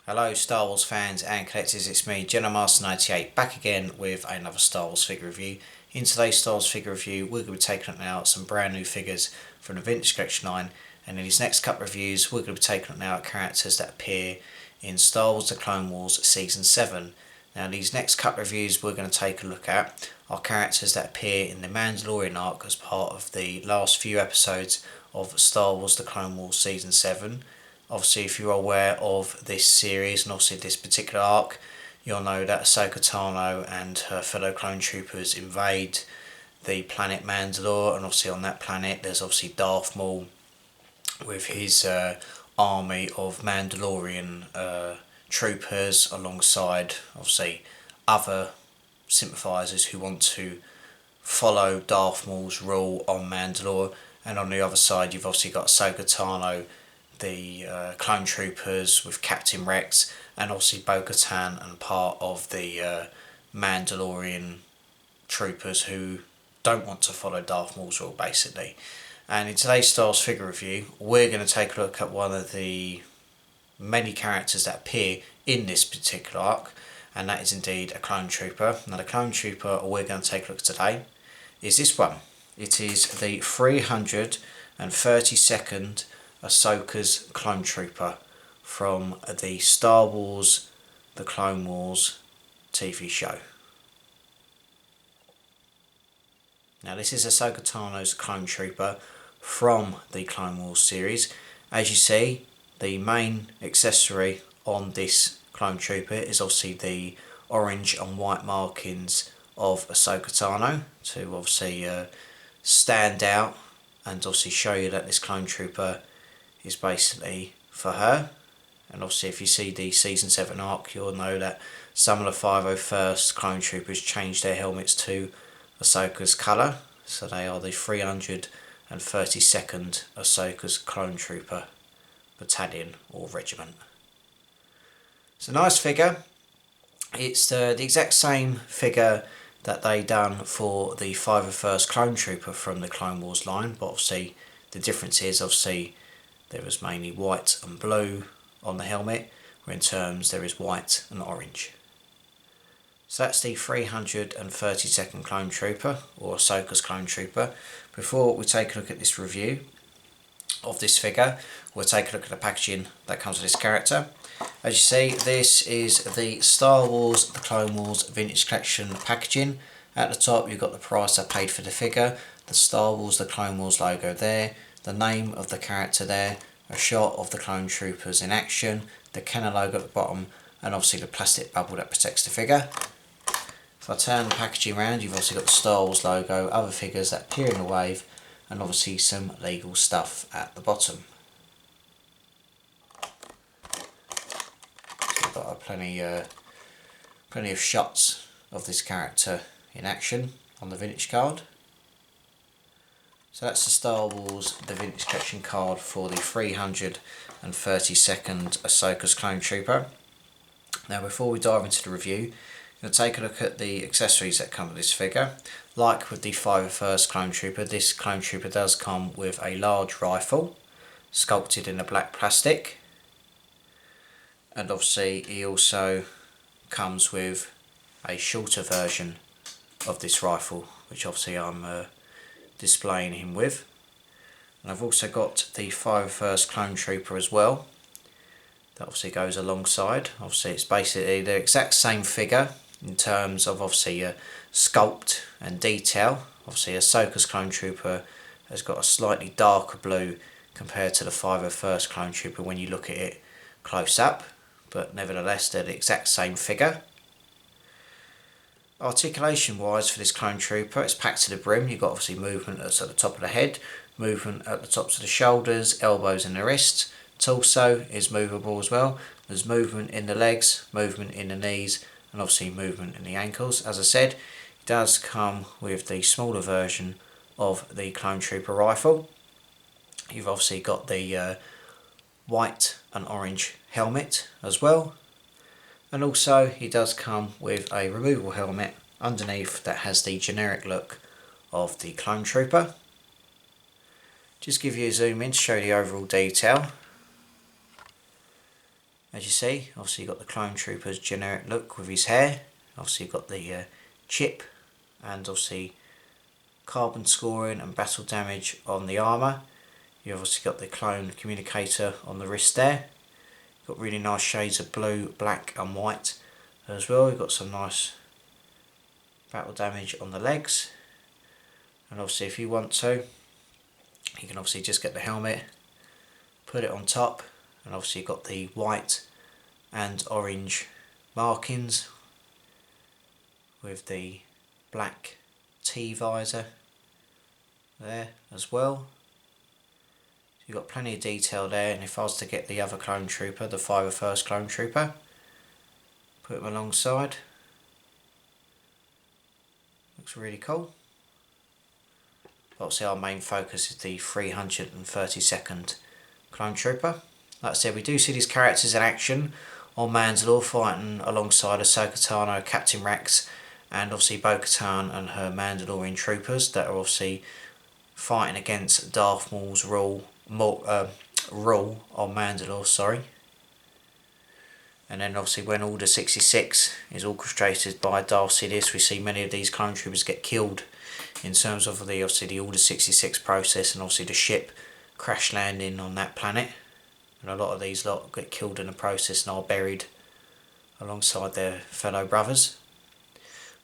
Hello Star Wars fans and collectors, it's me, Master98, back again with another Star Wars figure review. In today's Star Wars figure review, we're going to be taking up now some brand new figures from the Vintage Collection line, and in these next couple of reviews, we're going to be taking up now characters that appear in Star Wars The Clone Wars Season 7. Now these next couple of reviews we're going to take a look at are characters that appear in the Mandalorian arc as part of the last few episodes of Star Wars The Clone Wars Season 7. Obviously, if you're aware of this series and obviously this particular arc, you'll know that Ahsoka Tano and her fellow clone troopers invade the planet Mandalore, and obviously on that planet there's obviously Darth Maul with his army of Mandalorian troopers alongside obviously other sympathisers who want to follow Darth Maul's rule on Mandalore. And on the other side you've obviously got Ahsoka Tano, the clone troopers with Captain Rex, and obviously Bo-Katan and part of the Mandalorian troopers who don't want to follow Darth Maul's rule basically. And in today's Star Wars figure review, we're going to take a look at one of the many characters that appear in this particular arc, and that is indeed a clone trooper. Now the clone trooper we're going to take a look at today is this one. It is the 332nd Ahsoka's clone trooper from the Star Wars The Clone Wars TV show. Now this is Ahsoka Tano's clone trooper from the Clone Wars series. As you see, the main accessory on this clone trooper is obviously the orange and white markings of Ahsoka Tano to obviously stand out and obviously show you that this clone trooper is basically for her. And obviously if you see the Season 7 arc, you'll know that some of the 501st clone troopers changed their helmets to Ahsoka's colour, so they are the 332nd Ahsoka's clone trooper battalion or regiment. It's a nice figure. It's the exact same figure that they done for the 501st clone trooper from the Clone Wars line, but obviously the difference is obviously there is mainly white and blue on the helmet, where in terms there is white and orange. So that's the 332nd clone trooper, or Ahsoka's clone trooper. Before we take a look at this review of this figure, we'll take a look at the packaging that comes with this character. As you see, this is the Star Wars The Clone Wars Vintage Collection packaging. At the top you've got the price I paid for the figure, the Star Wars The Clone Wars logo there, the name of the character there, a shot of the clone troopers in action, the Kenner logo at the bottom, and obviously the plastic bubble that protects the figure. If I turn the packaging around, you've obviously got the Star Wars logo, other figures that appear in the wave, and obviously some legal stuff at the bottom. So we've got plenty of shots of this character in action on the vintage card. So that's the Star Wars The Vintage Collection card for the 332nd Ahsoka's clone trooper. Now before we dive into the review, I'm going to take a look at the accessories that come with this figure. Like with the 501st clone trooper, this clone trooper does come with a large rifle sculpted in a black plastic, and obviously he also comes with a shorter version of this rifle, which obviously I'm displaying him with. And I've also got the 501st clone trooper as well, that obviously goes alongside. Obviously it's basically the exact same figure in terms of obviously sculpt and detail. Obviously Ahsoka's clone trooper has got a slightly darker blue compared to the 501st clone trooper when you look at it close up, but nevertheless they're the exact same figure. Articulation wise for this clone trooper, it's packed to the brim. You've got obviously movement at the top of the head, movement at the tops of the shoulders, elbows and the wrists. Torso is movable as well. There's movement in the legs, movement in the knees, and obviously movement in the ankles. As I said, it does come with the smaller version of the clone trooper rifle. You've obviously got the white and orange helmet as well. And also he does come with a removable helmet underneath that has the generic look of the clone trooper. Just give you a zoom in to show the overall detail. As you see, obviously you've got the Clone Trooper's generic look with his hair. Obviously you've got the chip and obviously carbon scoring and battle damage on the armour. You've obviously got the clone communicator on the wrist there. You've got really nice shades of blue, black and white as well. You've got some nice battle damage on the legs. And obviously if you want to, you can obviously just get the helmet, put it on top, and obviously you've got the white and orange markings with the black T visor there as well. You've got plenty of detail there, and if I was to get the other clone trooper, the 331st clone trooper, put them alongside, looks really cool. Obviously our main focus is the 332nd clone trooper. Like I said, we do see these characters in action on Mandalore fighting alongside Ahsoka Tano, Captain Rex, and obviously Bo-Katan and her Mandalorian troopers that are obviously fighting against Darth Maul's rule on Mandalore, sorry. And then obviously when Order 66 is orchestrated by Darth Sidious, we see many of these clone troopers get killed in terms of the Order 66 process, and obviously the ship crash landing on that planet. And a lot of these lot get killed in the process and are buried alongside their fellow brothers.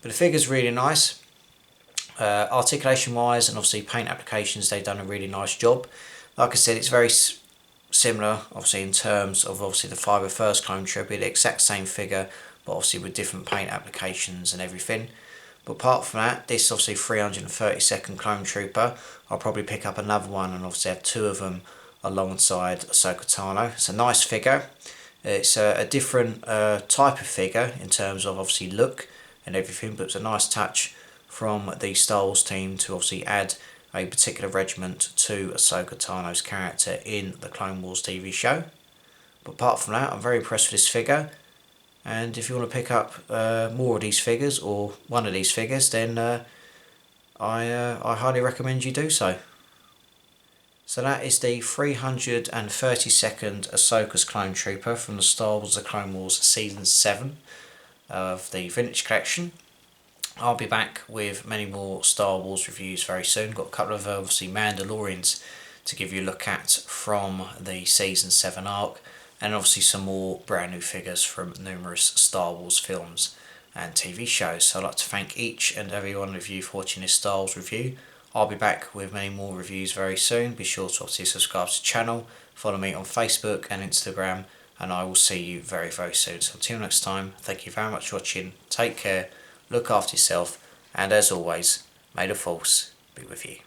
But the figure's really nice. Articulation wise and obviously paint applications, they've done a really nice job. Like I said, it's very similar obviously in terms of obviously the 331st clone trooper, the exact same figure but obviously with different paint applications and everything. But apart from that, this obviously 332nd clone trooper, I'll probably pick up another one and obviously have two of them alongside Ahsoka Tano. It's a nice figure. It's a different type of figure in terms of obviously look and everything, but it's a nice touch from the Star Wars team to obviously add a particular regiment to Ahsoka Tano's character in the Clone Wars TV show. But apart from that, I'm very impressed with this figure, and if you want to pick up more of these figures or one of these figures, then I highly recommend you do so. So that is the 332nd Ahsoka's Clone Trooper from the Star Wars The Clone Wars Season 7 of the Vintage Collection. I'll be back with many more Star Wars reviews very soon. Got a couple of obviously Mandalorians to give you a look at from the Season 7 arc, and obviously some more brand new figures from numerous Star Wars films and TV shows. So I'd like to thank each and every one of you for watching this Star Wars review. I'll be back with many more reviews very soon. Be sure to obviously subscribe to the channel, follow me on Facebook and Instagram, and I will see you very, very soon. So until next time, thank you very much for watching. Take care, look after yourself, and as always, may the Force be with you.